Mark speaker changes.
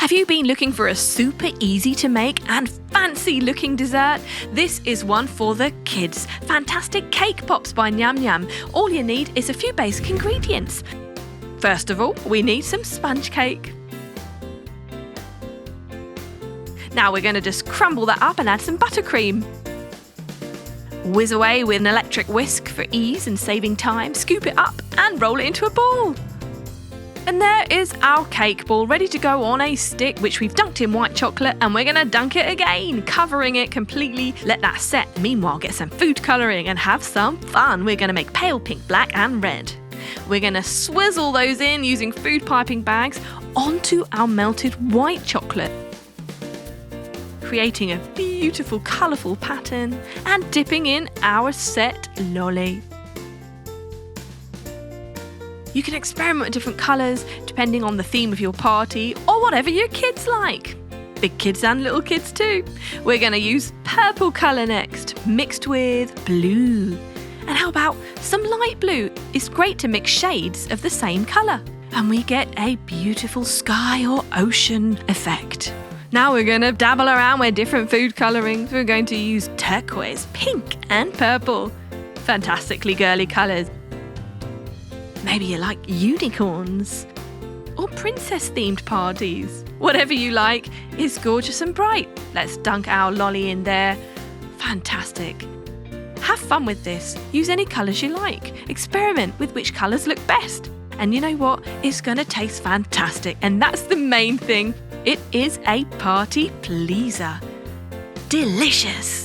Speaker 1: Have you been looking for a super easy to make and fancy looking dessert? This is one for the kids. Fantastic cake pops by Nyam Nyam. All you need is a few basic ingredients. First of all, we need some sponge cake. Now we're going to just crumble that up and add some buttercream. Whiz away with an electric whisk for ease and saving time. Scoop it up and roll it into a ball. And there is our cake ball ready to go on a stick, which we've dunked in white chocolate, and we're going to dunk it again, covering it completely. Let that set. Meanwhile, get some food colouring and have some fun. We're going to make pale pink, black and red. We're going to swizzle those in using food piping bags onto our melted white chocolate, creating a beautiful colourful pattern and dipping in our set lolly. You can experiment with different colours depending on the theme of your party or whatever your kids like. Big kids and little kids too. We're going to use purple colour next, mixed with blue. And how about some light blue? It's great to mix shades of the same colour. And we get a beautiful sky or ocean effect. Now we're going to dabble around with different food colourings. We're going to use turquoise, pink and purple. Fantastically girly colours. Maybe you like unicorns or princess-themed parties. Whatever you like is gorgeous and bright. Let's dunk our lolly in there. Fantastic. Have fun with this. Use any colours you like. Experiment with which colours look best. And you know what? It's going to taste fantastic. And that's the main thing. It is a party pleaser. Delicious.